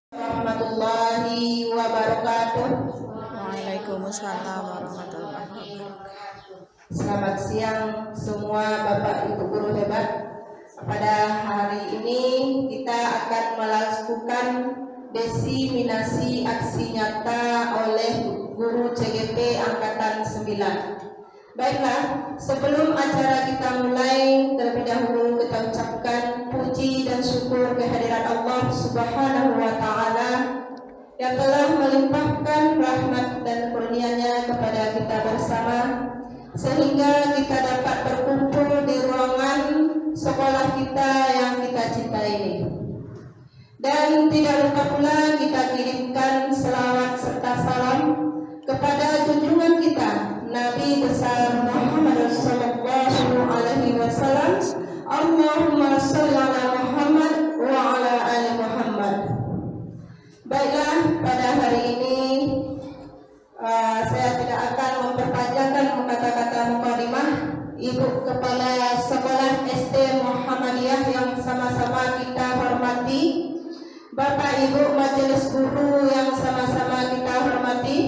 Warahmatullahi wabarakatuh. Waalaikumsalam warahmatullahi wabarakatuh. Selamat siang semua Bapak Ibu guru hebat. Pada hari ini kita akan melakukan diseminasi aksi nyata oleh guru CGP Angkatan 9. Baiklah, sebelum acara kita mulai, terlebih dahulu kita ucapkan puji dan syukur kehadirat Allah Subhanahu wa Ta'ala yang telah melimpahkan rahmat dan kurnia-Nya kepada kita bersama, sehingga kita dapat berkumpul di ruangan sekolah kita yang kita cintai ini. Dan tidak lupa pula kita kirimkan selawat serta salam kepada junjungan kita Nabi besar Muhammad sallallahu alaihi wasallam. Allahumma shalli ala Muhammad wa ala ali Muhammad. Baiklah, pada hari ini saya tidak akan memperpanjangkan kata-kata mukadimah. Ibu Kepala Sekolah SD Muhammadiyah yang sama-sama kita hormati, Bapak Ibu Majelis Guru yang sama-sama kita hormati,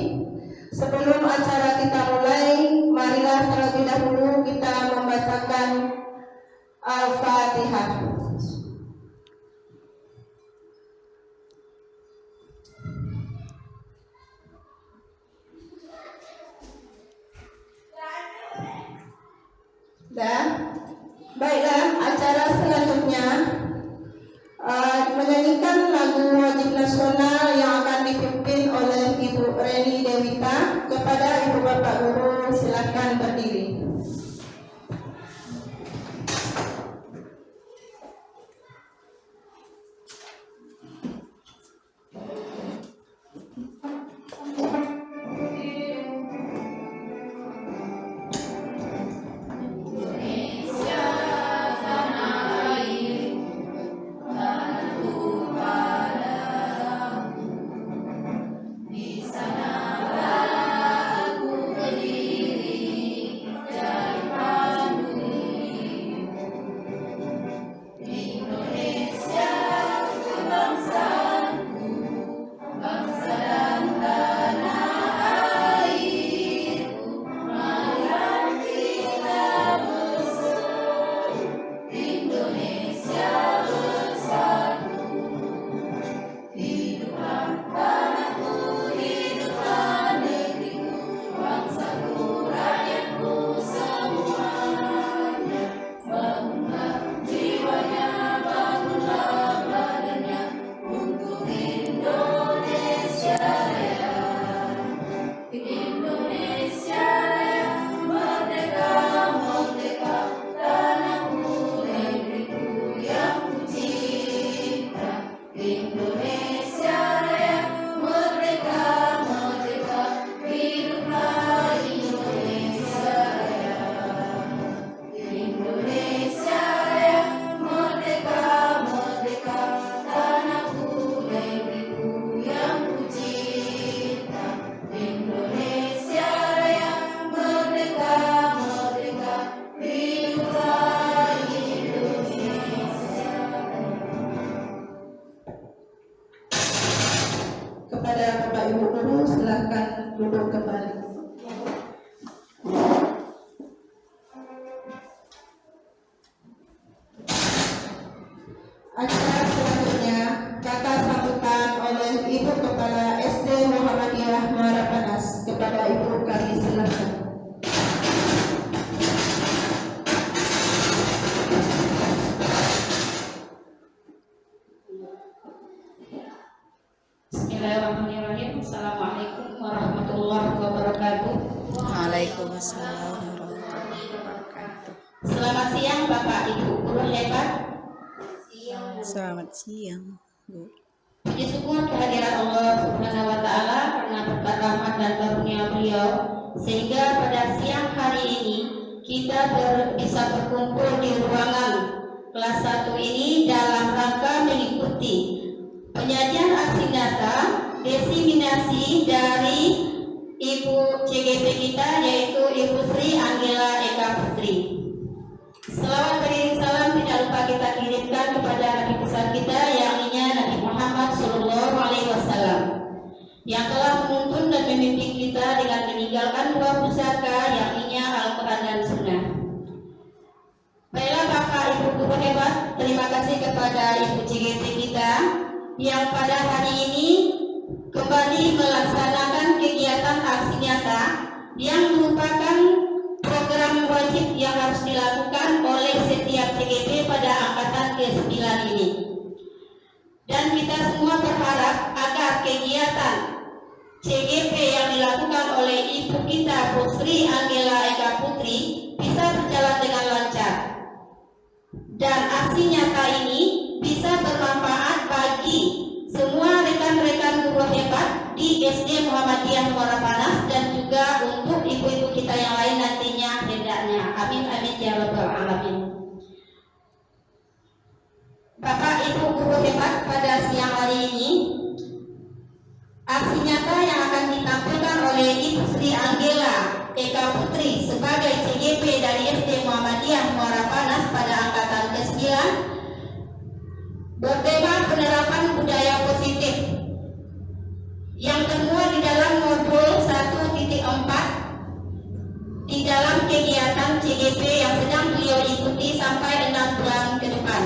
sebelum acara kita mulai, marilah terlebih dahulu kita membacakan Al-Fatihah. Dan baiklah, acara selanjutnya menyanyikan lagu wajib nasional yang akan dipimpin oleh Ibu Reni Dewita. Kepada Ibu Bapak Guru, silakan berdiri. Acara selanjutnya kata sambutan oleh Ibu Kepala SD Muhammadiyah Muara Panas. Kepada Ibu kami silakan. Bismillahirrahmanirrahim. Assalamualaikum warahmatullahi wabarakatuh. Waalaikumsalam warahmatullahi wabarakatuh. Selamat siang Bapak Ibu guru hebat. Selamat siang, Bu. Puji syukur kehadirat Allah Subhanahu wa Ta'ala karena berkat rahmat dan karunia Beliau, sehingga pada siang hari ini kita bisa berkumpul di ruangan kelas 1 ini dalam rangka mengikuti penyajian aksi nyata diseminasi dari Ibu CGP kita, yaitu Ibu Sri Angela Eka Putri. Selawat beriring salam tidak lupa kita kirimkan kepada Nabi besar kita yang Nabi Muhammad Sallallahu Alaihi yang telah menuntun dan memimpin kita dengan meninggalkan dua pusaka, yakni Al-Quran dan Sunnah. Baiklah Bapak Ibu guru hebat, terima kasih kepada Ibu CGT kita yang pada hari ini kembali melaksanakan kegiatan aksi nyata yang merupakan program wajib yang harus dilakukan oleh setiap CGT pada angkatan ke-9 ini. Dan kita semua berharap agar kegiatan CGP yang dilakukan oleh Ibu kita Bu Sri Angela Eka Putri bisa berjalan dengan lancar. Dan aksi nyata ini bisa bermanfaat bagi semua rekan-rekan guru hebat di SD Muhammadiyah Muara Panas dan juga untuk ibu-ibu kita yang lain nantinya hendaknya. Amin amin ya rabbal alamin. Bapak Ibu guru hebat, pada siang hari ini aksi nyata yang akan ditampilkan oleh Ibu Sri Angela Eka Putri sebagai CGP dari SD Muhammadiyah Muara Panas pada angkatan ke-9 bertema penerapan budaya positif yang termuat di dalam modul 1.4 di dalam kegiatan CGP yang sedang beliau ikuti sampai 6 bulan ke depan.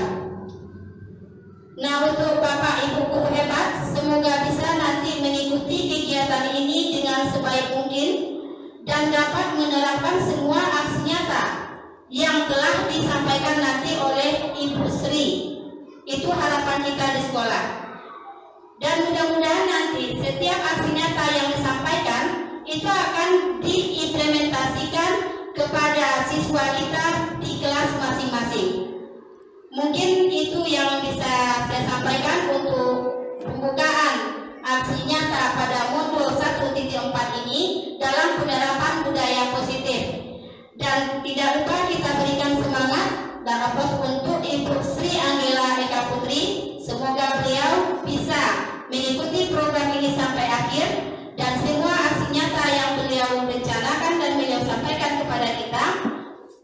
Nah, untuk Bapak Ibu guru hebat, semoga bisa nanti mengikuti kegiatan ini dengan sebaik mungkin dan dapat menerapkan semua aksi nyata yang telah disampaikan nanti oleh Ibu Sri. Itu harapan kita di sekolah. Dan mudah-mudahan nanti setiap aksi nyata yang disampaikan itu akan diimplementasikan kepada siswa kita di kelas masing-masing. Mungkin itu yang bisa saya sampaikan untuk pembukaan aksi nyata pada modul 1.4 ini dalam penerapan budaya positif. Dan tidak lupa kita berikan semangat dan aplaus untuk Ibu Sri Angela Eka Putri. Semoga beliau bisa mengikuti program ini sampai akhir dan semua aksi nyata yang beliau rencanakan dan beliau sampaikan kepada kita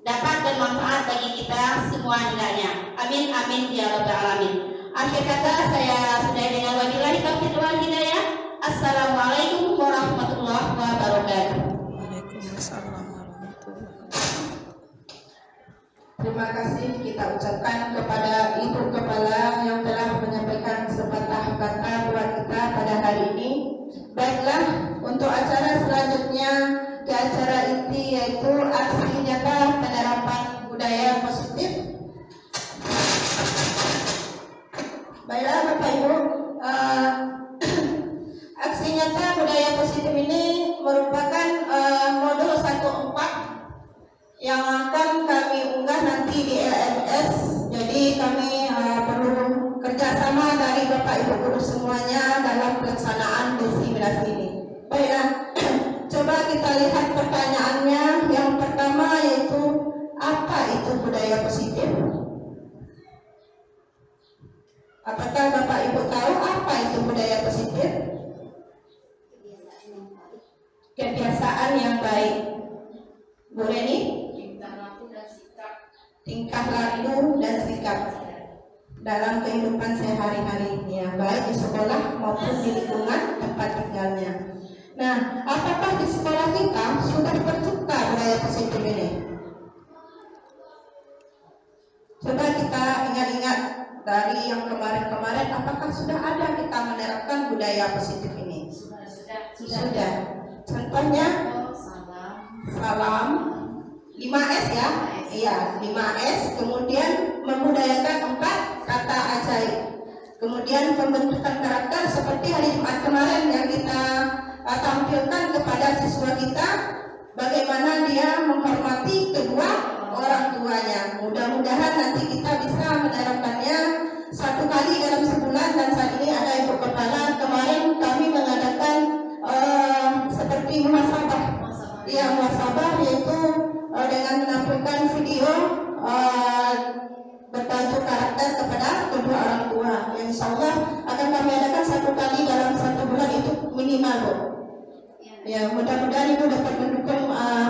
dapat bermanfaat bagi kita semua hendaknya. Amin amin ya rabbal alamin. Akhir kata saya sudah dengan wabillahi taufiq wal hidayah. Assalamualaikum warahmatullahi wabarakatuh. Waalaikumsalam warahmatullahi wabarakatuh. Terima kasih kita ucapkan kepada Ibu Kepala yang telah menyampaikan sepatah kata buat kita pada hari ini. Baiklah, untuk acara selanjutnya ke acara inti yaitu aksi nyata penerapan budaya positif. Baiklah Bapak Ibu, aksi nyata budaya positif ini merupakan modul 1.4 yang akan kami unggah nanti di LMS. Jadi kami perlu kerjasama dari Bapak Ibu guru semuanya dalam pelaksanaan diseminasi ini. Baiklah, coba kita lihat pertanyaannya. Yang pertama yaitu apa itu budaya positif? Apakah Bapak Ibu tahu apa itu budaya positif? Kebiasaan yang baik. Bu Reni? Tingkah laku dan sikap dalam kehidupan sehari-hari ya, baik di sekolah maupun di lingkungan tempat tinggalnya. Nah, apakah di sekolah kita sudah tercipta budaya positif ini? Coba kita ingat-ingat dari yang kemarin-kemarin, apakah sudah ada kita menerapkan budaya positif ini? Sudah. Contohnya salam 5S ya. Iya, 5S, kemudian membudayakan 4 kata ajaib. Kemudian pembentukan karakter seperti hari Jumat kemarin yang kita tampilkan kepada siswa kita, bagaimana dia menghormati kedua orang tuanya. Mudah-mudahan nanti kita bisa menerapkannya 1 kali dalam sebulan. Dan saat ini ada Ibu Kepala, kemarin kami mengadakan seperti muhasabah. Iya, muhasabah yaitu dengan menampilkan video bertajuk karakter kepada kedua orang tua. Yang insya Allah akan kami adakan 1 kali dalam 1 bulan, itu minimal Bu. Ya, mudah-mudahan Ibu dapat mendukung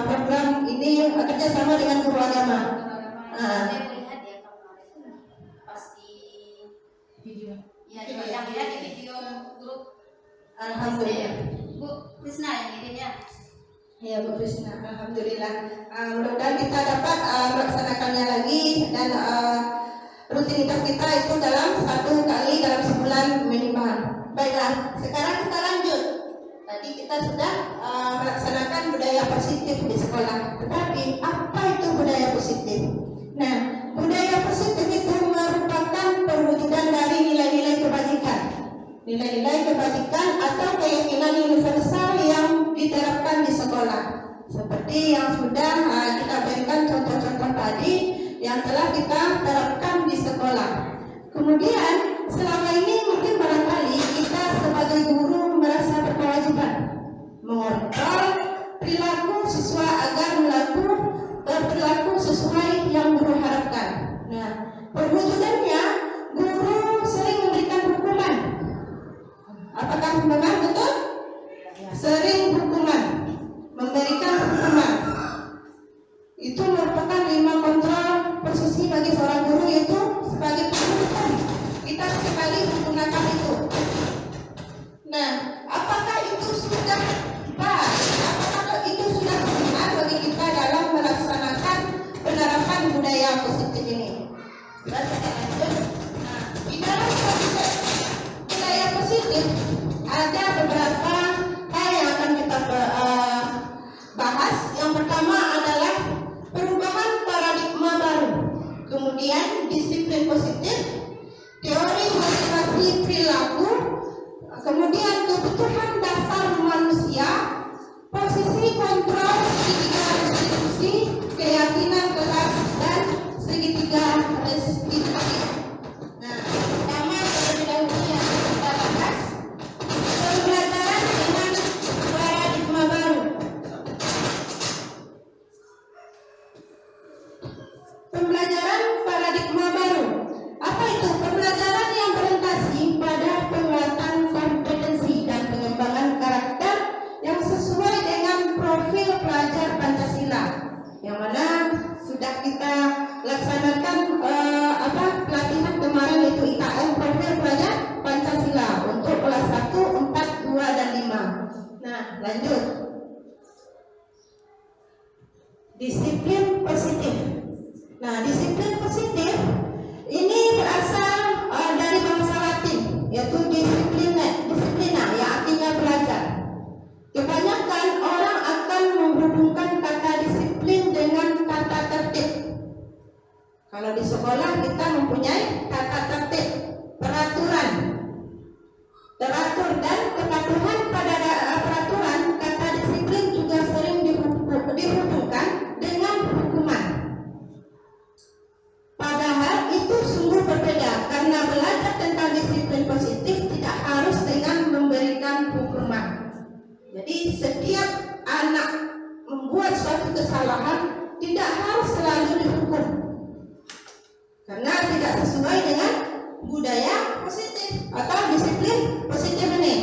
program ini kerjasama dengan guru agama. Alhamdulillah. Bu Krisna yang ini ya. Ya Bu Krisna, alhamdulillah. Mudah-mudahan kita dapat melaksanakannya lagi dan rutinitas kita itu dalam 1 kali dalam sebulan minimal. Baiklah, sekarang kita lanjut. Tadi kita sudah melaksanakan budaya positif di sekolah. Tetapi apa itu budaya positif? Nah, budaya positif itu merupakan perwujudan dari nilai-nilai kebajikan. Nilai-nilai kebajikan atau keyakinan universal yang diterapkan di sekolah. Seperti yang sudah kita berikan contoh-contoh tadi yang telah kita terapkan di sekolah. Kemudian selama ini mungkin barangkali kita sebagai guru merasa berkewajiban mengontrol perilaku siswa agar berperilaku sesuai yang guru harapkan. Nah, perwujudannya guru sering memberikan hukuman. Apakah memang betul? Sering hukuman, memberikan hukuman. Itu merupakan 5 kontrol posisi bagi seorang guru, yaitu sebagai pengurusan. Kita sekali menggunakan itu. Nah, apakah itu sudah pas? Apakah itu sudah benar bagi kita dalam melaksanakan penerapan budaya positif ini? Nah, di dalam budaya positif ada beberapa hal yang akan kita bahas. Yang pertama adalah perubahan paradigma baru, kemudian disiplin positif, teori motivasi perilaku, kemudian kebutuhan dasar manusia, posisi kontrol segitiga restitusi, keyakinan kelas, dan segitiga restitusi. Nah, pertama terlebih dahulu yang kita bahas pembelajaran dengan paradigma baru. Pembelajaran paradigma baru. Apa itu? Pembelajaran yang berorientasi pada penguatan kompetensi dan pengembangan karakter yang sesuai dengan profil pelajar Pancasila, yang mana sudah kita laksanakan pelatihan kemarin, yaitu IKM profil pelajar Pancasila untuk kelas 1, 4, 2, dan 5. Nah, lanjut. Disiplin positif. Nah, disiplin positif ini berasal dari bahasa Latin, yaitu disiplina, yang artinya belajar. Kebanyakan orang akan menghubungkan kata disiplin dengan kata tertib. Kalau di sekolah kita mempunyai kata tertib, peraturan, teratur, dan kepatuhan pada peraturan. Kata disiplin juga sering dihubungkan dengan hukuman. Padahal itu sungguh berbeda, karena belajar tentang disiplin positif tidak harus dengan memberikan hukuman. Jadi setiap anak membuat suatu kesalahan tidak harus selalu dihukum, karena tidak sesuai dengan budaya positif atau disiplin positif ini.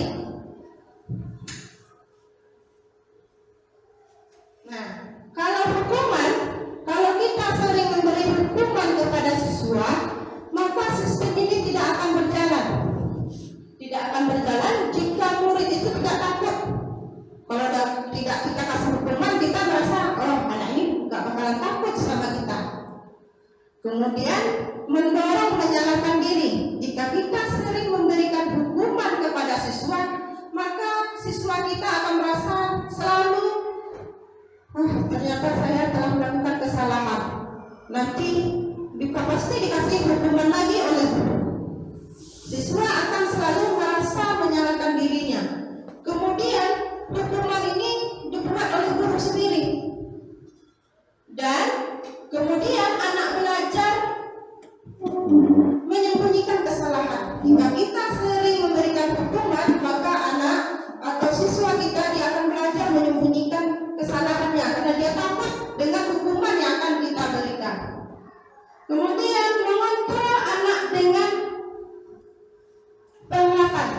Nah, kalau hukuman, kalau kita sering memberi hukuman kepada siswa, maka sistem ini tidak akan berjalan. Tidak akan berjalan jika murid itu tidak takut. Kalau tidak kita kasih hukuman, kita merasa, oh anak ini nggak bakalan takut sama kita. Kemudian mendorong menyalahkan diri. Jika kita sering memberikan hukuman kepada siswa, maka siswa kita akan merasa selalu, ternyata saya telah melakukan kesalahan. Nanti pasti dikasih hukuman lagi oleh guru. Siswa akan selalu merasa menyalahkan dirinya. Kemudian hukuman ini dibuat oleh guru sendiri. Dan kemudian anak belajar menyembunyikan kesalahan. Jika kita sering memberikan hukuman, maka anak atau siswa kita dia akan belajar menyembunyikan kesalahannya karena dia takut dengan hukuman yang akan kita berikan. Kemudian mengontrol anak dengan penguatan.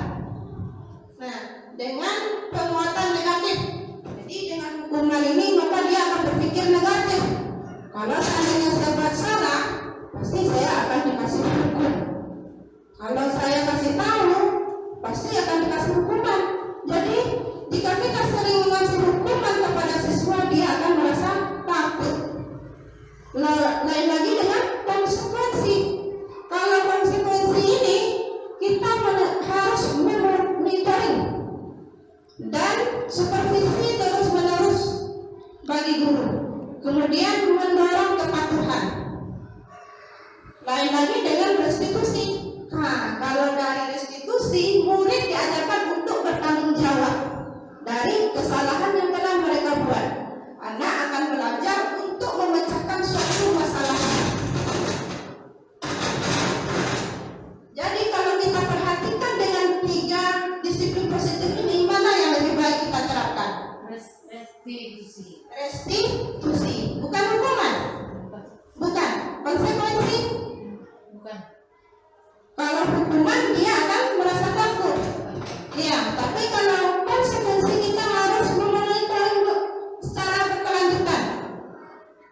Nah, dengan penguatan negatif. Jadi dengan hukuman ini maka dia akan berpikir negatif. Kalau seandainya saya buat salah, pasti saya akan dikasih hukum. Kalau saya kasih tahu, pasti akan dikasih hukuman. Ya, tapi kalau konsekuensi kita harus memenuhi poin secara berkelanjutan.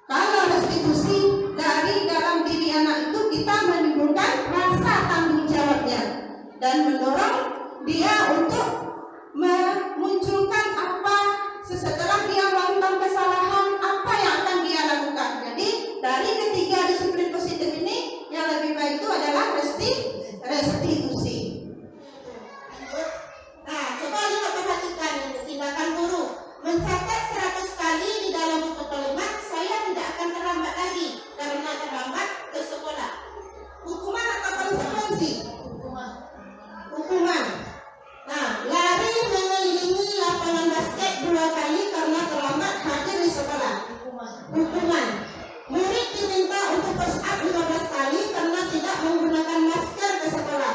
Kalau restitusi dari dalam diri anak itu kita menimbulkan rasa tanggung jawabnya dan mendorong dia untuk memunculkan apa setelah dia melakukan kesalahan, apa yang akan dia lakukan. Jadi dari ketiga disiplin positif ini yang lebih baik itu adalah restitusi. Nah, coba lihat perhatikan tindakan guru. Mencatat 100 kali di dalam buku kalimat, saya tidak akan terlambat lagi karena terlambat ke sekolah. Hukuman atau konsekuensi? Hukuman. Nah, lari mengelilingi lapangan basket 2 kali karena terlambat hadir di sekolah. Hukuman. Murid diminta untuk push up 15 kali karena tidak menggunakan masker ke sekolah.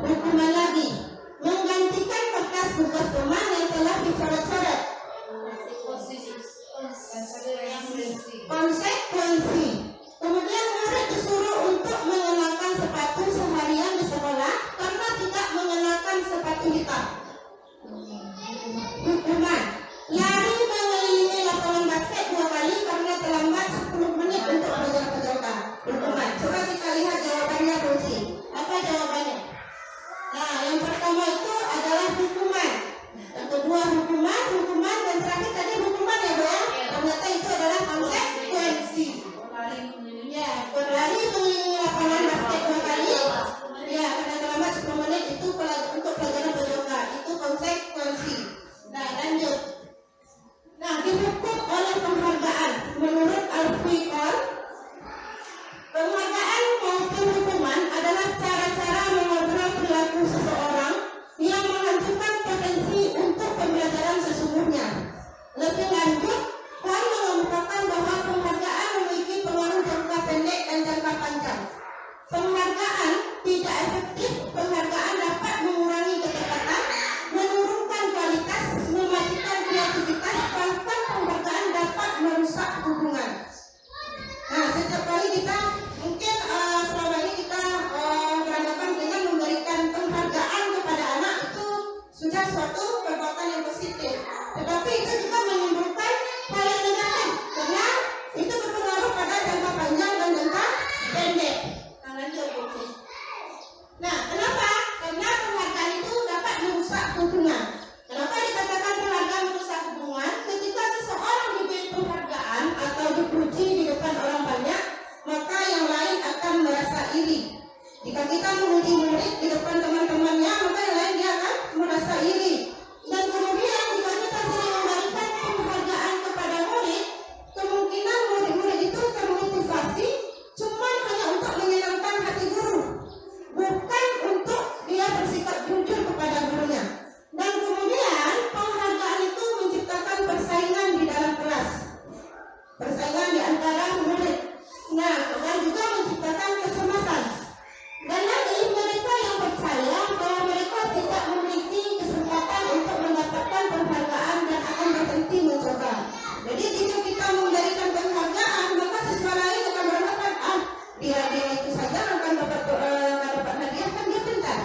Hukuman lagi. Menggantikan kertas tugas teman yang telah dicoret-coret. Konsekuensi. Kemudian murid disuruh untuk mengenakan sepatu seharian di sekolah karena tidak mengenakan sepatu hitam. Hukuman. Lari mengelilingi lapangan basket 2 kali karena terlambat 10 menit untuk mengejar-kejarkan. Hukuman. Coba kita lihat jawabannya, Puji. Apa jawabannya? Nah, yang pertama itu adalah hukuman. Yang kedua hukuman, dan terakhir tadi hukuman ya, Bu ya. Ternyata itu adalah konsekuensi. Ya, berlari mengelilingi lapangan basket 2 kali. Ya, karena terlambat 10 menit itu untuk pelajaran beryoga. Itu konsekuensi. Nah, lanjut. Nah, dihukum oleh penghargaan. Menurut Al-Fiqh, penghargaan maupun hukuman adalah cara-cara mengontrol perilaku seseorang yang menentukan potensi untuk pembelajaran sesungguhnya. Lebih lanjut, Puan mengemukakan bahwa penghargaan memiliki pengaruh jangka pendek dan jangka panjang. Penghargaan tidak efektif. Penghargaan dapat mengurangi ketepatan, menurunkan kualitas, mematikan kreativitas, bahkan penghargaan dapat merusak hubungan. Nah, setiap kali kita mungkin selama ini kita berhadapan dengan memberikan penghargaan kepada anak itu sudah suatu perbuatan yang positif. Tetapi itu juga menimbulkan hal yang negatif karena itu berpengaruh pada jangka panjang dan jangka pendek. Nah, lanjut. Nah, kenapa? Karena penghargaan itu dapat merusak hubungan. Kenapa dikatakan penghargaan merusak hubungan? Ketika seseorang diberi penghargaan atau dipuji di depan orang banyak, maka yang lain akan merasa iri. Jika kita memuji murid di depan teman-temannya, maka yang lain dia akan merasa iri. Dan kemudian jika kita sering memberikan penghargaan kepada murid, kemungkinan murid-murid itu termotivasi cuma hanya untuk menyenangkan hati guru, bukan untuk dia bersikap jujur kepada gurunya. Dan kemudian penghargaan itu menciptakan persaingan di dalam kelas, persaingan di antara murid. Nah, dan juga menciptakan kecemasan. Dan lagi mereka yang percaya bahwa mereka tidak memiliki kesempatan untuk mendapatkan penghargaan dan akan berhenti mencoba. Jadi jika kita memberikan penghargaan, maka siswa lain akan beranggapan, dia itu saja akan dapat hadiah, kan dia pintar.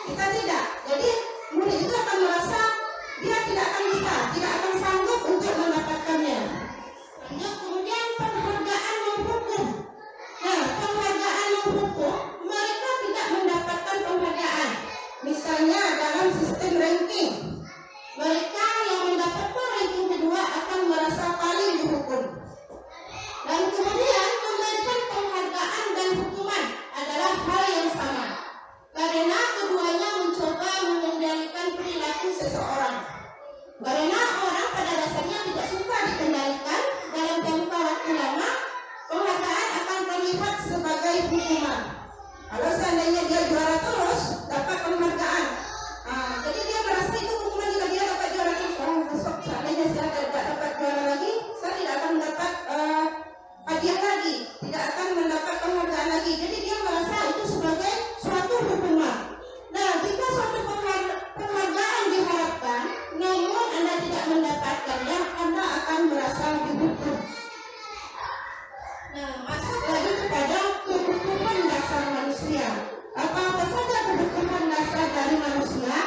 Kita tidak. Jadi murid itu akan merasa dia tidak akan bisa, tidak akan sanggup untuk mendapatkannya. Lanjut, kemudian penghargaan menghukum. Nah, penghargaan menghukum, mereka tidak mendapatkan penghargaan. Misalnya dalam sistem ranking, mereka yang mendapatkan ranking kedua akan merasa paling dihukum. Dan kemudian memberikan penghargaan dan hukuman adalah hal yang sama, karena keduanya mencoba mengendalikan perilaku seseorang. Karena orang pada dasarnya tidak suka dikendalikan dalam jangka waktu lama, penghargaan akan terlihat sebagai hukuman. Kalau seandainya dia juara terus, dapat penghargaan. Jadi dia merasa itu hukuman jika dia dapat juara terus. Besok seandainya saya tidak dapat juara lagi, saya tidak akan mendapat hadiah lagi, tidak akan mendapat penghargaan lagi. Jadi dia merasa itu sebagai suatu hukuman. Nah, jika suatu penghargaan diharapkan, namun Anda tidak mendapatkannya, Anda akan merasa dihukum. Nah, masuk lagi kepada kebutuhan dasar manusia. Apa-apa saja kebutuhan dasar dari manusia?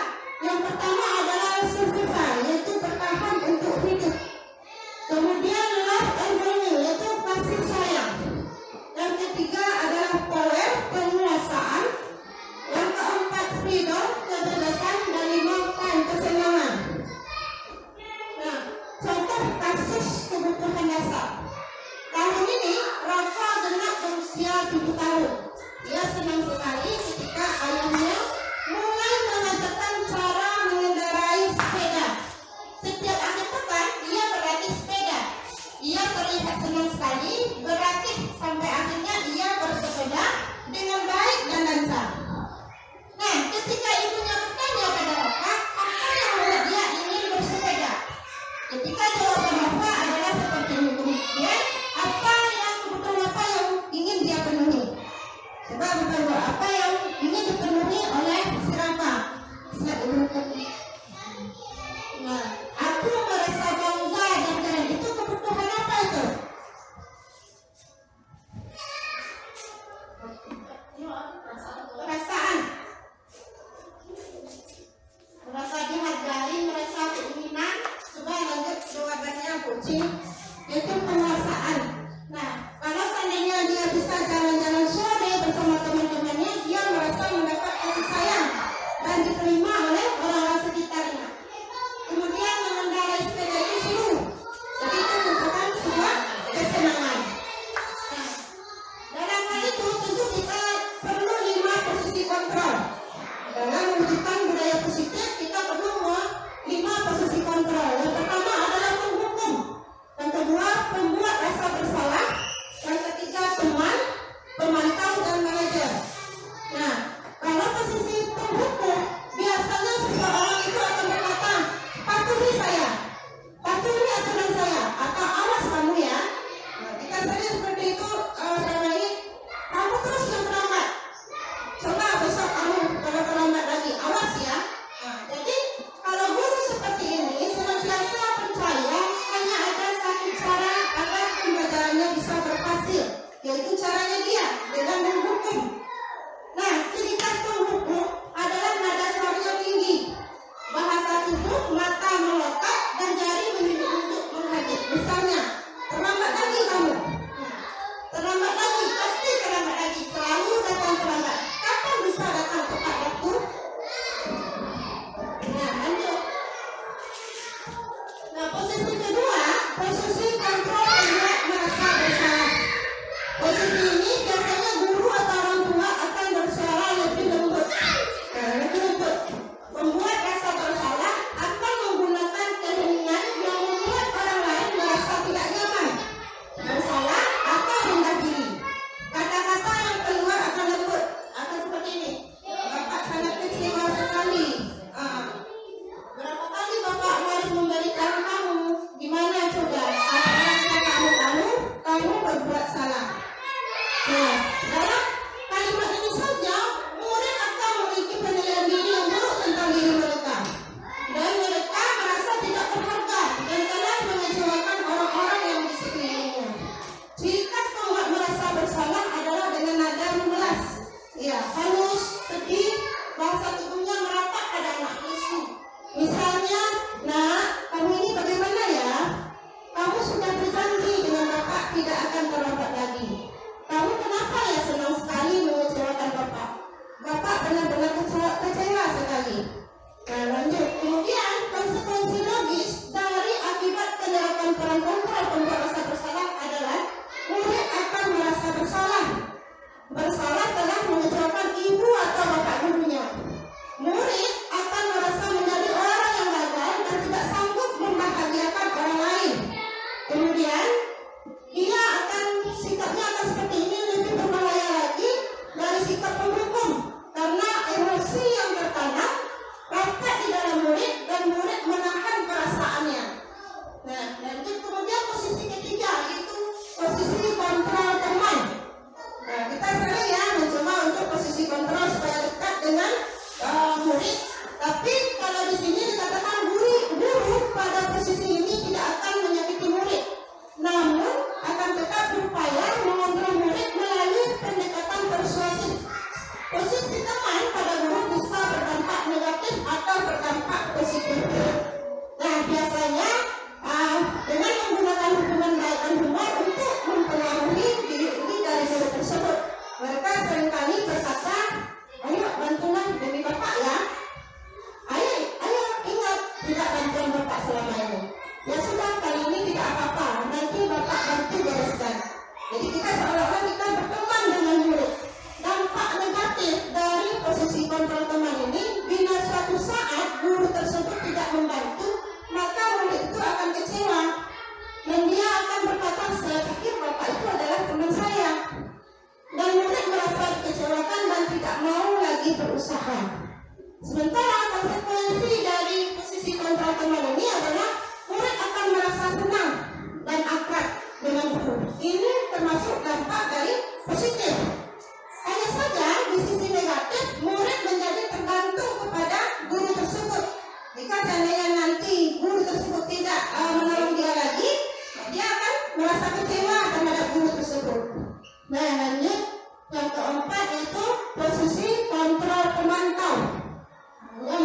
Yang pertama posisi yaitu penguasaan. Nah, kalau seandainya dia bisa jalan-jalan sore bersama teman-temannya, dia merasa mendapat kasih sayang dan diterima oleh orang-orang sekitarnya. Kemudian mengendarai sepeda itu seru, jadi itu merupakan sebuah kesenangan. Nah, dalam hal itu tentu kita perlu 5 posisi kontrol. Dalam mewujudkan budaya positif, kita perlu 5 posisi kontrol. Yang pertama adalah penghukum, yang kedua pembuat rasa bersalah, yang ketiga teman, pemantau dan manajer. Nah, kalau posisi penghukum, biasanya seseorang itu akan berkata, patuhi saya, patuhi aturan saya, atau awas kamu ya. Nah, jika saya seperti itu, saya baik, kamu terus yang terlambat. Coba besok kamu kalau terlambat lagi, awas ya. Nah, jadi kalau guru seperti ini senantiasa percaya hanya ada satu cara agar pembelajarannya bisa berhasil, yaitu caranya dia dengan menghukum. Nah, ciri khas penghukum adalah nada suaranya tinggi, bahasa tubuh, mata melotot, dan jari menunjuk-nunjuk menghadap. Misalnya, terlambat lagi kamu. Terlambat lagi, pasti terlambat lagi. Selalu datang terlambat. Kapan bisa datang tepat waktu? Nah, lanjut. Nah, posisi kedua, posisi kontrol pembuat merasa bersalah. Posisi ini biasanya guru atau orang tua akan bersuara lebih lembut. Lebih lembut. Membuat rasa bersalah akan menggunakan keheningan yang membuat orang lain merasa tidak nyaman, bersalah atau rendah diri. Kata-kata yang keluar akan lembut, akan seperti ini. Bapak sangat kecewa sekali. Berapa kali Bapak harus memberitahu kamu? Gimana coba? Kamu berbuat salah. Nah, dalam kalimat ini saja murid akan memiliki penilaian diri yang buruk tentang diri mereka, dan mereka merasa tidak berharga dan telah mengecewakan orang-orang yang di sekelilingnya. Ciri khas pembuat merasa bersalah adalah dengan nada memelas, ya, halus, sedih, bahasa tubuhnya merapat pada anak musuh. Misalnya, nah, kamu ini bagaimana ya? Kamu sudah berjanji dengan Bapak tidak akan terlambat lagi. Kamu kenapa ya senang sekali mengecewakan Bapak? Bapak benar-benar kecewa sekali. Nah, lanjut. Kemudian konsekuensi logis dari akibat penerapan peran kontrol pembuat rasa bersalah adalah murid akan merasa bersalah. Bersalah telah mengecewakan ibu atau bapak gurunya. Murid akan merasa menjadi orang yang gagal dan tidak sanggup membahagiakan orang lain. Kemudian dia akan sikapnya akan seperti ini, lebih berbahaya lagi dari sikap penghukum, karena emosi yang tertanam rapat di dalam murid dan murid menahan perasaannya. Nah, lanjut. Kemudian posisi ketiga itu posisi kontrol teman. Nah, kita sering ya mencoba untuk posisi kontrol supaya dekat dengan murid. Tapi kalau di sini dikatakan guru pada posisi ini tidak akan menyakiti murid, namun akan tetap berupaya mengontrol murid melalui pendekatan persuasif. Posisi teman pada guru bisa berdampak negatif atau berdampak positif. Nah, biasanya dengan menggunakan hubungan baik dan humor untuk mempengaruhi diri dari murid tersebut, mereka seringkali berkata, ayo bantulah demi Bapak ya. Ayo ingat, tidak bantuan Bapak selama ini. Ya sudah, kali ini tidak apa-apa, nanti Bapak bantu bereskan. Jadi kita seolah-olah kita berteman dengan murid. Dampak negatif dari posisi kontrol teman ini, bila suatu saat guru tersebut tidak membantu, maka murid itu akan kecewa. Dan dia akan berkata, saya pikir Bapak itu adalah teman saya. Dan murid merasa dikecewakan dan tidak mau lagi berusaha. Sementara konsekuensi dari posisi kontrol teman ini adalah murid akan merasa senang dan akrab dengan guru. Ini termasuk dampak dari positif. Hanya saja di sisi negatif, murid menjadi tergantung kepada guru tersebut. Jika seandainya nanti guru tersebut tidak menolong dia lagi, dia akan merasa kecewa terhadap guru tersebut. Nah, lanjut. Yang keempat itu posisi kontrol pemantau. Ya,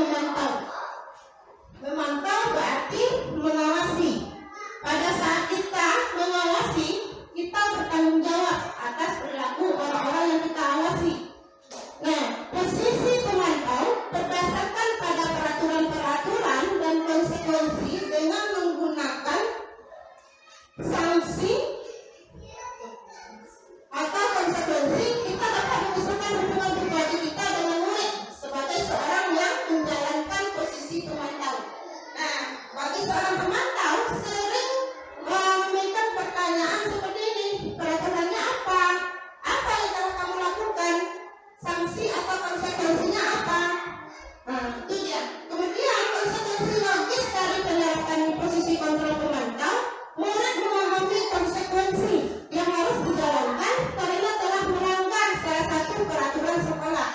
konsekuensi logis dari penerapan posisi kontrol pemantau, murid memahami konsekuensi yang harus dijalankan karena telah melanggar salah satu peraturan sekolah.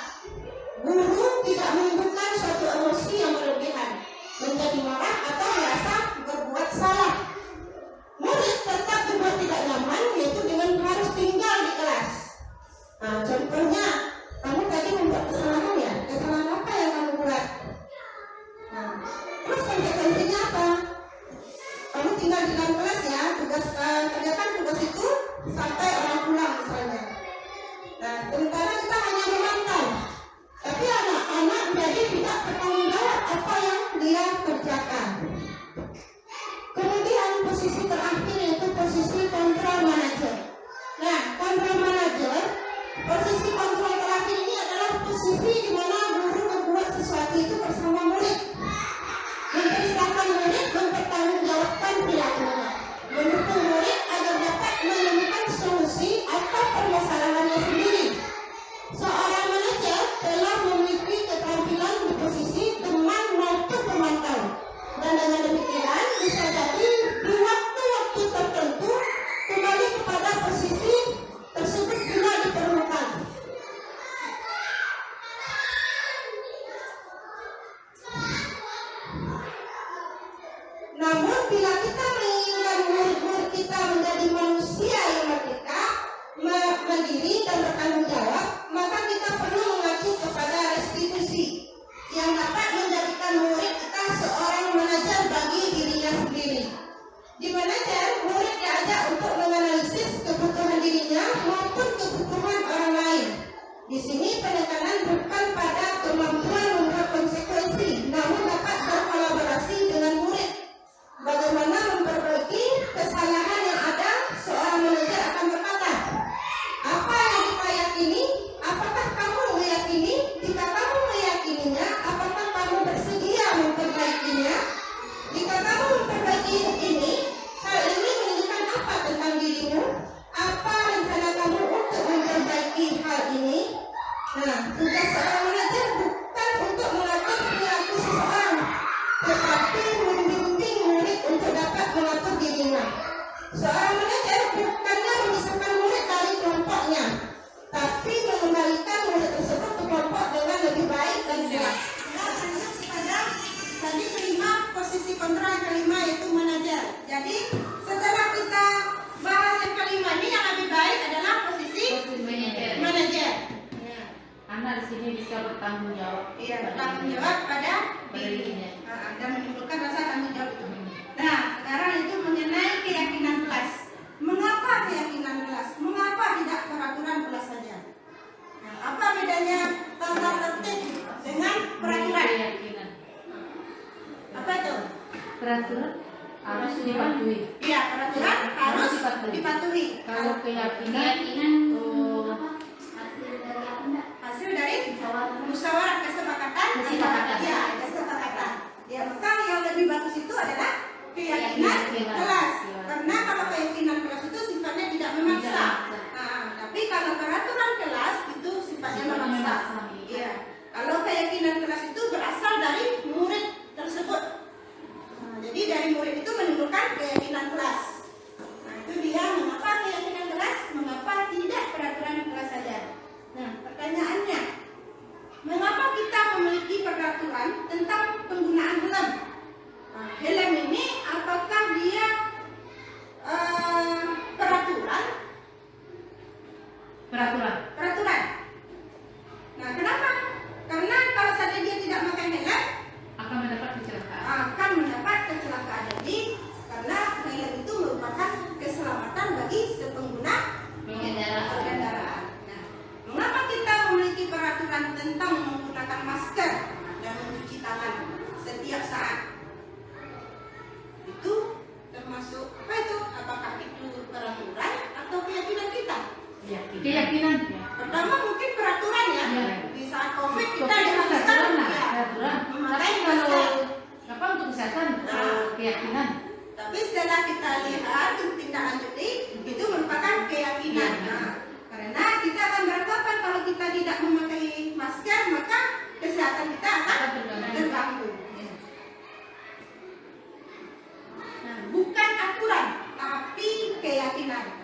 Guru tidak menimbulkan suatu emosi yang berlebihan, menjadi marah atau merasa berbuat salah. Murid tetap dibuat tidak nyaman, yaitu dengan harus tinggal di kelas. Nah, contohnya, kamu tadi membuat kesalahan ya? Kesalahan apa yang kamu buat? Nah, terus konsekuensinya apa? Kamu tinggal di dalam kelas ya, kerjakan tugas itu sampai orang pulang misalnya. Nah, sementara kita hanya memantau, tapi anak-anak jadi tidak bertanggung jawab apa yang dia kerjakan. Kemudian posisi terakhir yaitu posisi kontrol manajer. Nah, kontrol manajer, posisi kontrol terakhir ini adalah posisi di mana guru membuat sesuatu itu bersama murid, mempersilahkan murid mempertanggungjawabkan perilakunya, mendukung murid agar dapat menemukan solusi atau permasalahannya sendiri. Seorang manajer telah memiliki keterampilan di posisi teman maupun pemantau, dan dengan demikian bisa jadi di waktu-waktu tertentu kembali kepada posisi tersebut bila diperlukan. Namun bila kita menginginkan murid-murid kita menjadi manusia yang merdeka, mandiri dan bertanggung jawab, maka kita perlu mengacu kepada restitusi yang dapat menjadikan murid kita seorang manajer bagi dirinya sendiri. Di manajer, murid diajak untuk menganalisis kebutuhan dirinya maupun kebutuhan orang lain. Di sini penekanan bukan pada kemampuan membuat konsekuensi, namun dapat berkolaborasi dengan murid. Bagaimana memperbaiki kesalahan yang ada, seorang manajer akan berkata, apa yang kita yakini, apakah kamu meyakini? Jika kamu meyakininya, apakah kamu bersedia memperbaikinya? Jika kamu memperbaiki ini, hal ini menunjukkan apa tentang dirimu? Apa rencana kamu untuk memperbaiki hal ini? Nah, tugas seorang manajer bukan untuk mengatur perilaku seseorang, tetapi membimbing murid untuk dapat mengatur dirinya. Seorang manajer bukannya memisahkan murid dari kelompoknya, tapi mengembalikan murid tersebut ke kelompok dengan lebih baik dan jelas. Tadi kelima, posisi kontrol yang kelima yaitu manajer. Jadi setelah kita bahas yang kelima ini, yang lebih baik adalah posisi manajer. Ya. Anak di sini bisa bertanggung jawab. Iya, bertanggung jawab pada dirinya dan menimbulkan rasa tanggung jawab itu. Nah, sekarang itu mengenai keyakinan kelas. Mengapa keyakinan kelas? Mengapa tidak peraturan kelas saja? Nah, apa bedanya tata tertib dengan peraturan? keyakinan. Apa itu? Peraturan harus dipatuhi. Iya, peraturan harus dipatuhi. Kalau keyakinan Hasil dari musyawarah kesepakatan. Iya, kesepakatan. Ya, maka yang lebih bagus itu adalah keyakinan kelas. Karena kalau keyakinan kelas itu sifatnya tidak memaksa. Nah, tapi kalau peraturan kelas itu sifatnya memaksa. Iya. Kalau keyakinan kelas itu berasal dari murid tersebut. Nah, jadi dari murid itu menimbulkan keyakinan kelas. Nah, itu dia mengapa keyakinan kelas, mengapa tidak peraturan kelas saja. Nah, pertanyaannya, mengapa kita memiliki peraturan tentang penggunaan helm? Nah, helm ini apakah dia peraturan? Peraturan. Nah, kenapa? Karena kalau saja dia tidak pakai helm, akan mendapat kecelakaan. Jadi, karena helm itu merupakan keselamatan bagi pengguna kendaraan. Nah, mengapa kita memiliki peraturan tentang menggunakan masker dan mencuci tangan setiap saat? Itu termasuk apa itu? Apakah itu peraturan atau keyakinan kita? Keyakinan. Pertama mungkin peraturan ya. Di saat COVID kita Tapi diharuskan peraturan. memakai Tapi kalau masker. apa untuk kesehatan? Keyakinan. Tapi setelah kita lihat tindak lanjuti, itu merupakan keyakinan. Nah, karena kita akan beranggapan kalau kita tidak memakai masker, maka kesehatan kita akan terganggu.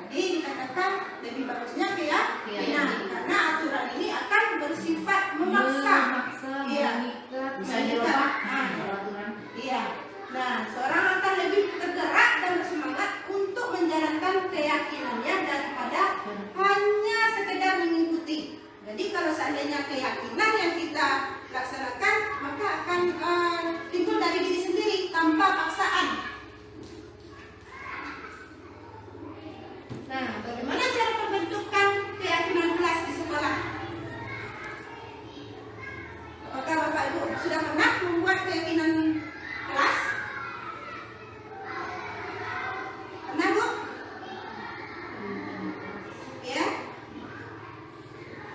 Jadi dikatakan lebih bagusnya keyakinan karena aturan ini akan bersifat memaksa. Iya. Bisa dirubah. Iya. Nah, seorang akan lebih tergerak dan bersemangat untuk menjalankan keyakinannya daripada hanya sekedar mengikuti. Jadi kalau seandainya keyakinan yang kita laksanakan, maka akan timbul dari diri sendiri tanpa paksaan. Nah, bagaimana cara pembentukan keyakinan kelas di sekolah? Apakah Bapak Ibu sudah pernah membuat keyakinan kelas? Pernah, Bu? Ya.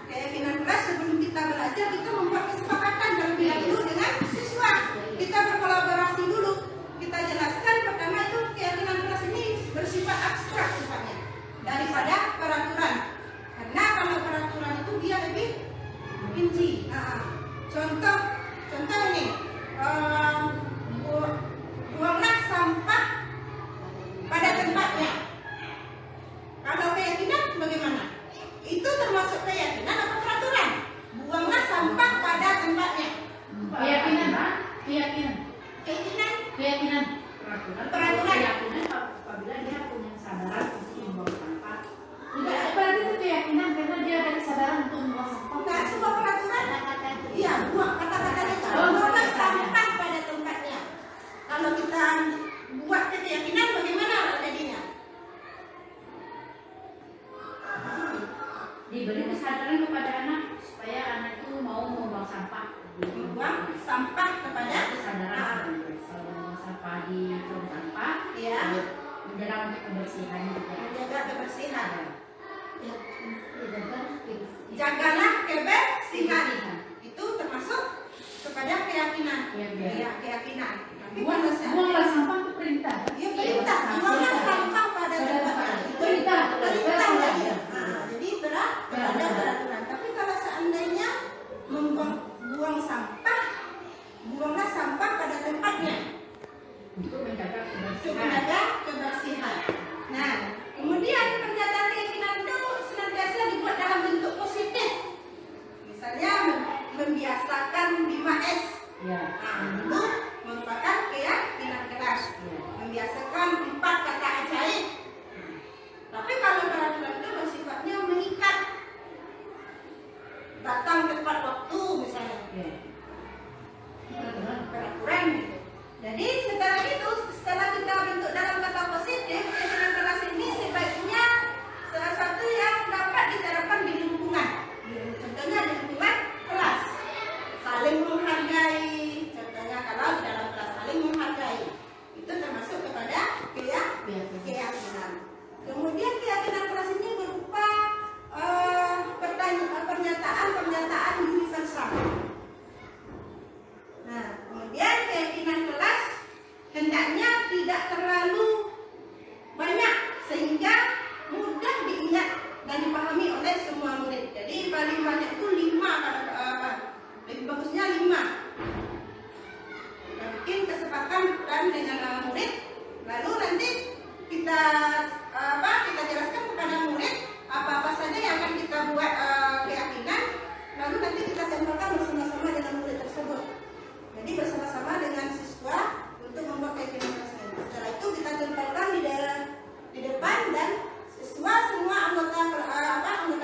Keyakinan kelas sebelum kita belajar, kita membuat kesepakatan terlebih dahulu dengan siswa. Kita berkolaborasi dulu. Kita jelaskan pertama itu keyakinan kelas ini bersifat abstrak sifatnya daripada peraturan. Karena kalau peraturan itu dia lebih rinci. Contoh ini, buanglah sampah pada tempatnya. Kalau keyakinan bagaimana? Itu termasuk keyakinan atau peraturan? Buanglah sampah pada tempatnya. Keyakinan, Pak. Keyakinan. Peraturan. Apabila dia punya kesadaran untuk membuang sampah. Enggak, berarti itu keyakinan karena dia ada kesadaran untuk membuang sampah. Enggak, sebuah peraturan. Iya, buang kata-katanya itu. Buanglah sampah pada tempatnya. Kalau kita buat keyakinan bagaimana jadinya? Diberi kesadaran kepada anak supaya anak itu mau membuang sampah. Membuang sampah kepada Kesadaran membuang sampah di tong sampah. ya, Menjaga untuk kebersihan juga. menjaga kebersihan. Ya, Jagalah kebersihan. Itu termasuk kepada keyakinan. Iya. Keyakinan. Tapi Buanglah sampah itu perintah. ya perintah, buanglah sampah pada tempatnya. Itu Perintah. lagi. Jadi berat ada peraturan. Tapi kalau seandainya buang sampah, buanglah sampah pada tempatnya Untuk menjaga untuk kebersihan. menjaga kebersihan. Nah, kemudian pernyataan keyakinan itu senantiasa dibuat dalam bentuk positif. Misalnya membiasakan 5S. Ya. Itu merupakan keyakinan kelas. Membiasakan 4 kata ajaib. Tapi kalau peraturan itu bersifatnya mengikat. Datang tepat waktu misalnya. Peraturan gitu. Jadi setelah kita bentuk dalam kata positif, keyakinan kelas ini sebaiknya sesuatu yang dapat diterapkan di lingkungan. Contohnya di lingkungan kelas. Saling menghargai. Contohnya kalau di dalam kelas saling menghargai. Itu termasuk kepada keyakinan. Kemudian keyakinan kelas ini berupa pernyataan universal. Nah, kemudian keyakinan kelas hendaknya tidak terlalu banyak sehingga mudah diingat dan dipahami oleh semua murid. Jadi paling banyak itu 5 lebih bagusnya 5. Kita bikin kesepakatan dengan murid, lalu nanti kita jelaskan kepada murid apa-apa saja yang akan kita buat keyakinan, lalu nanti kita tempelkan bersama-sama dengan murid tersebut. Jadi bersama-sama dengan siswa untuk membuat keyakinan tersebut. Setelah itu kita tempelkan di depan dan siswa semua anggota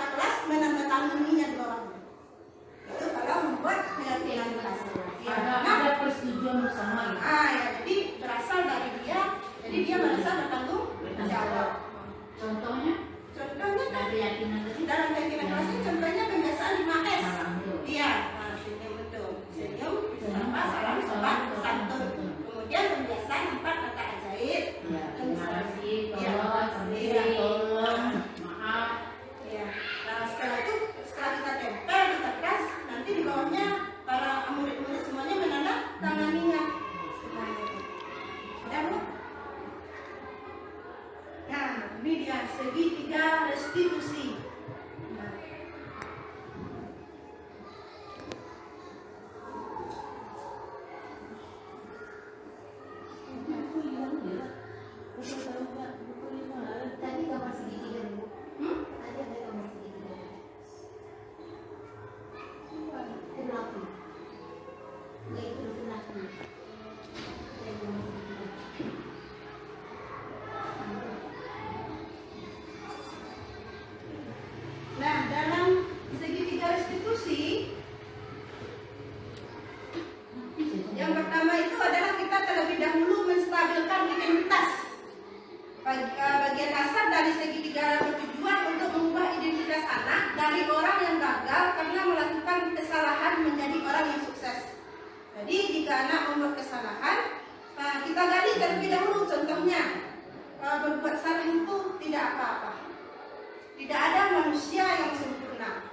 kelas menandatangani di bawahnya. Itu kalau membuat keyakinan kelas. Ada persetujuan bersama ya. Ya, jadi berasal dari dia. Jadi dia merasa bertanggung jawab. Contohnya Contohnya dari keyakinan tadi. dalam keyakinan kelas ini contohnya pembiasaan 5S. Alhamdulillah. Iya, senyum betul. Senyum, salam, santun. Jadi jika anak membuat kesalahan, kita gali terlebih dahulu. Contohnya, berbuat salah itu tidak apa-apa. Tidak ada manusia yang sempurna.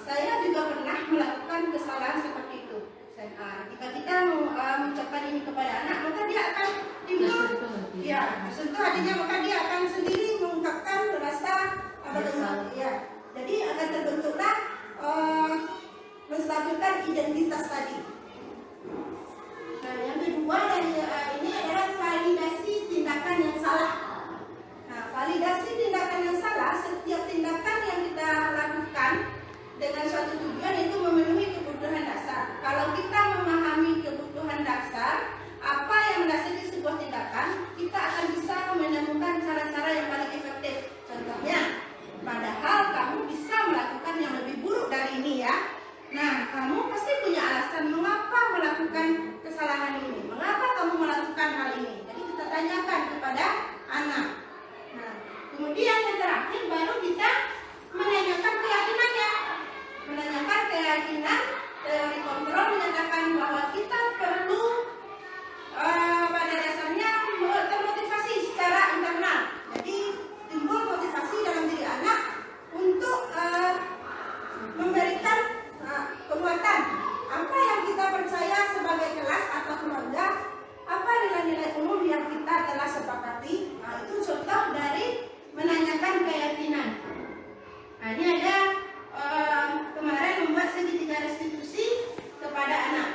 Saya juga pernah melakukan kesalahan seperti itu. Jika kita mengucapkan ini kepada anak, maka dia akan timbul, ya, tersentuh hatinya, maka dia akan sendiri mengungkapkan rasa ya. Jadi akan terbentuklah menstabilkan identitas tadi. Nah, yang kedua dari ini adalah validasi tindakan yang salah. Nah, validasi tindakan yang salah, setiap tindakan yang kita lakukan dengan suatu tujuan itu memenuhi kebutuhan dasar. Kalau kita memahami kebutuhan dasar, apa yang mendasari sebuah tindakan, kita akan bisa menemukan cara-cara yang paling efektif. Contohnya, padahal kamu bisa melakukan yang lebih buruk dari ini ya. Nah, kamu pasti punya alasan mengapa melakukan kesalahan ini, mengapa kamu melakukan hal ini. Jadi kita tanyakan kepada anak. Nah, kemudian yang terakhir baru kita menanyakan keyakinannya. Menanyakan keyakinan, teori kontrol menyatakan bahwa kita perlu pada dasarnya termotivasi secara internal. Jadi timbul motivasi dalam diri anak untuk memberikan kekuatan. Apa yang kita percaya sebagai kelas atau keluarga, apa nilai-nilai umum yang kita telah sepakati. Nah, itu contoh dari menanyakan keyakinan. Nah, ini ada kemarin membuat segitiga restitusi kepada anak.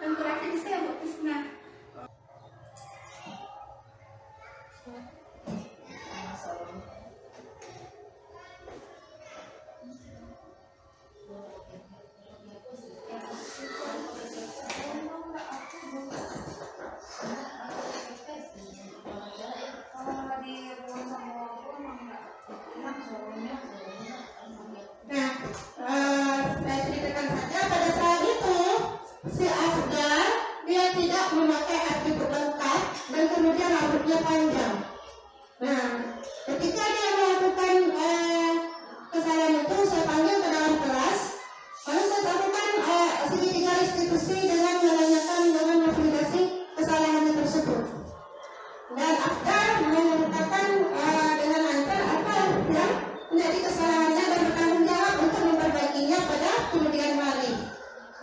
Yang terakhir saya Bu Tisna. Saya ceritakan saja pada saat itu si Afgan dia tidak memakai atribut lengkap dan kemudian rambutnya panjang. Nah, ketika dia melakukan kesalahan itu, saya panggil ke dalam kelas, lalu saya lakukan segitiga restitusi dengan menanyakan dengan validasi kesalahannya tersebut. Dan Afgan mengatakan dengan lancar apa yang menjadi kesalahannya dan bertanggung jawab untuk memperbaikinya pada kemudian hari.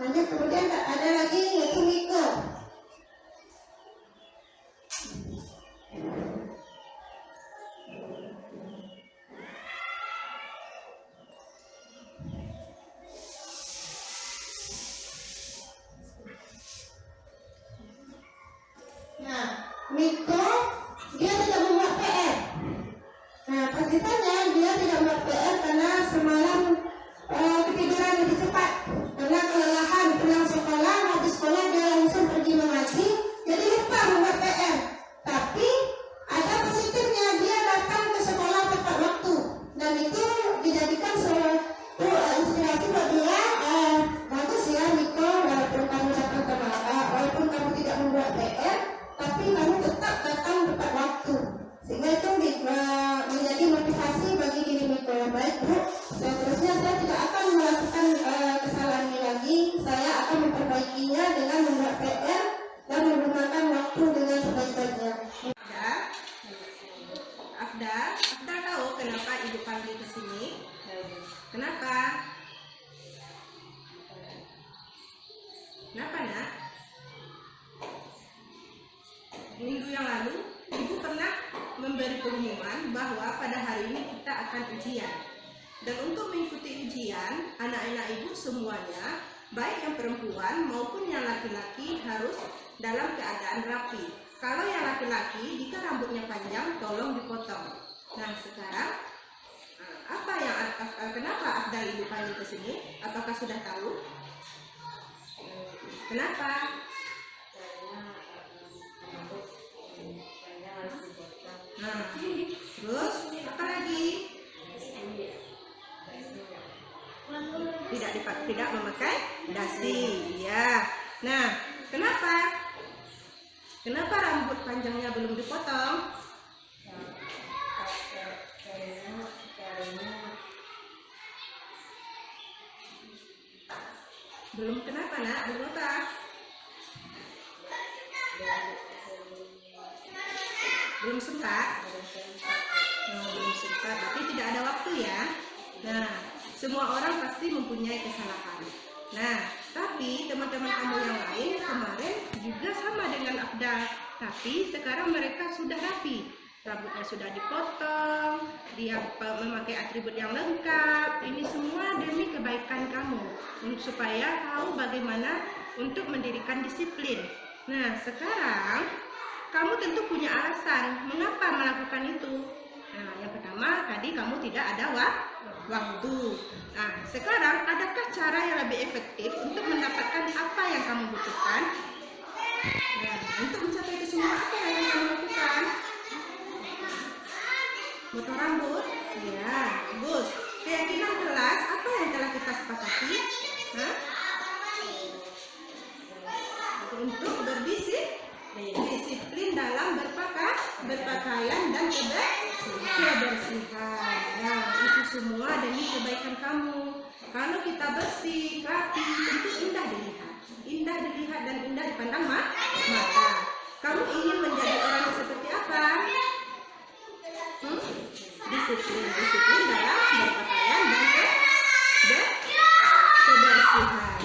Lanjut, kemudian ada lagi yaitu Miko. Nah, Miko dia tidak membuat PR. Nah, pas ditanya dia tidak membuat PR karena semalam ketiduran lebih cepat. Karena kelelahan pulang sekolah, habis sekolah dia langsung pergi mengaji, jadi lupa membuat PR. Tapi ada positifnya, dia datang ke sekolah tepat waktu, dan itu dijadikan suatu inspirasi buat dia. Bagus ya Miko, walaupun kamu datang sehingga itu menjadi motivasi bagi diri Miko. Baik Bu, seterusnya saya tidak akan melakukan kesalahan ini lagi. Saya akan memperbaikinya dengan membuat PR dan menggunakan waktu dengan sebaik-baiknya. Afda tahu kenapa Ibu panggil ke sini? Kenapa? Kenapa nak? Minggu yang lalu Ibu pernah memberi pengumuman bahwa pada hari ini kita akan ujian. Dan untuk mengikuti ujian, anak-anak Ibu semuanya, baik yang perempuan maupun yang laki-laki harus dalam keadaan rapi. Kalau yang laki-laki, jika rambutnya panjang, tolong dipotong. Nah, sekarang kenapa Afdal Ibu panggil ke sini? Apakah sudah tahu? Kenapa? Nah, terus apa lagi? Tidak memakai dasi, ya. Nah, kenapa rambut panjangnya belum dipotong? Belum kenapa nak? Belum apa? Belum sempat. Belum sempat. Berarti tidak ada waktu ya. Nah, semua orang pasti mempunyai kesalahan. Nah, tapi teman-teman kamu yang lain kemarin juga sama dengan Afdal, tapi sekarang mereka sudah rapi. Rambutnya sudah dipotong, dia memakai atribut yang lengkap. Ini semua demi kebaikan kamu, supaya tahu bagaimana untuk mendirikan disiplin. Nah, sekarang kamu tentu punya alasan mengapa melakukan itu. Nah, yang pertama tadi kamu tidak ada waktu. Nah, sekarang adakah cara yang lebih efektif untuk mendapatkan apa yang kamu butuhkan? Nah, untuk mencapai ke semua apa yang akan kamu lakukan? Potong rambut? Ya, bagus. Keyakinan kelas apa yang telah kita sepakati? Untuk berdisiplin dalam berpakaian dan kebersihan. Nah, itu semua demi kebaikan kamu. Kalau kita bersih, rapi, itu indah dilihat dan indah dipandang mata. Kamu ingin menjadi orang yang seperti apa? Disiplin dalam berpakaian dan kebersihan.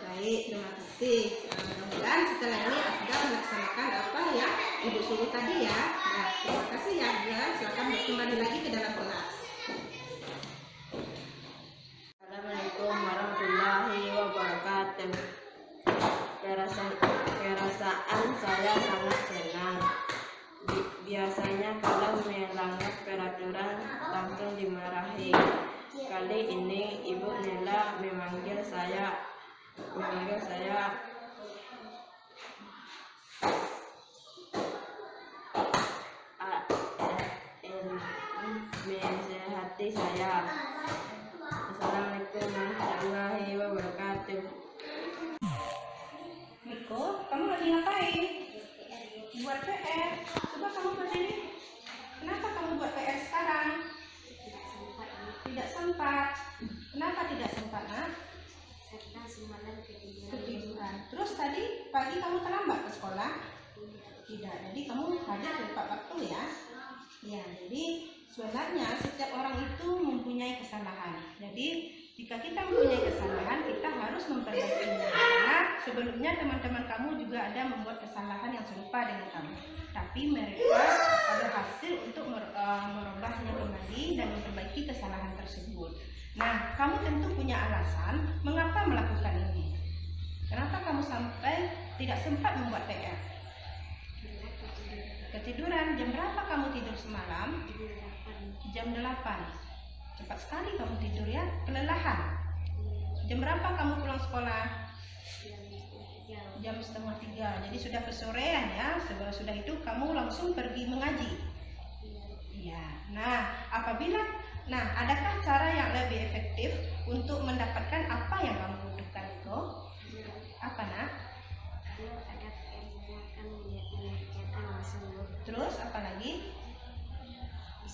Baik, terima kasih. Mudah-mudahan setelah ini Afdal melaksanakan apa yang Ibu suruh tadi ya. Nah, terima kasih ya Afdal. Silakan kembali lagi ke dalam kelas. Assalamualaikum warahmatullahi wabarakatuh. Perasaan saya sangat senang. Biasanya kalau melanggar peraturan langsung dimarahi. Kali ini Ibu Nela memanggil saya menasehati saya. Assalamualaikum warahmatullahi wabarakatuh. Miko, kamu lagi ngapain? Buat PR. Coba kamu berdiri. Kenapa kamu buat PR sekarang? Tidak sempat. Kenapa tidak sempat, nak? Karena semalam Ketiduran. Terus tadi pagi kamu terlambat ke sekolah? Tidak. Jadi kamu hadir tepat waktu ya? Ya. Jadi sebenarnya setiap orang itu mempunyai kesalahan. Jadi jika kita mempunyai kesalahan, kita harus memperbaikinya. Karena sebelumnya teman-teman kamu juga ada membuat kesalahan yang serupa dengan kamu. Tapi mereka berhasil untuk merubahnya kembali dan memperbaiki kesalahan tersebut. Nah, kamu tentu punya alasan mengapa melakukan ini. Kenapa kamu sampai tidak sempat membuat PR? Ketiduran. Jam berapa kamu tidur semalam? Jam 8. Cepat sekali kamu tidur ya, kelelahan. Jam berapa kamu pulang sekolah? Jam 2:30. Jadi sudah kesorean ya. Sudah itu kamu langsung pergi mengaji. Iya. Nah, adakah cara yang lebih efektif untuk mendapatkan apa yang kamu butuhkan itu? Apa nak? Terus apa lagi?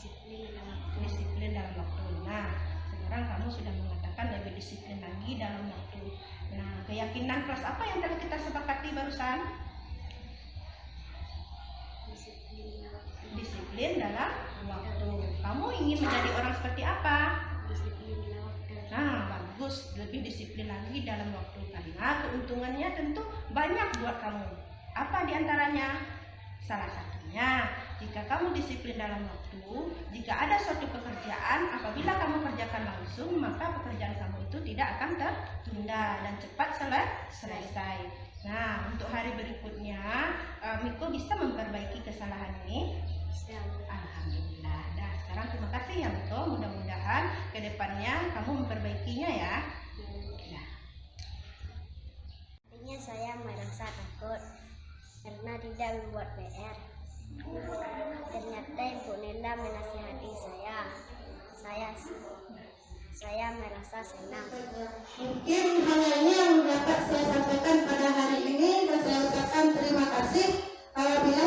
Disiplin dalam waktu. Nah, sekarang kamu sudah mengatakan lebih disiplin lagi dalam waktu. Nah, keyakinan kelas apa yang tadi kita sepakati barusan? Disiplin dalam waktu. Kamu ingin menjadi orang seperti apa? Nah, bagus, lebih disiplin lagi dalam waktu. Karena keuntungannya tentu banyak buat kamu. Apa diantaranya? Salah satunya, jika kamu disiplin dalam waktu, jika ada suatu pekerjaan, apabila kamu kerjakan langsung, maka pekerjaan kamu itu tidak akan tertunda dan cepat selesai. Nah, untuk hari berikutnya, Miko bisa memperbaiki kesalahan ini? Alhamdulillah. Nah, sekarang terima kasih ya Miko. Mudah-mudahan ke depannya kamu memperbaikinya ya. Artinya saya merasa takut karena tidak membuat PR. Ternyata Ibu Nenda menasihati saya merasa senang. Mungkin hanya ini yang dapat saya sampaikan pada hari ini dan saya ucapkan terima kasih. Apabila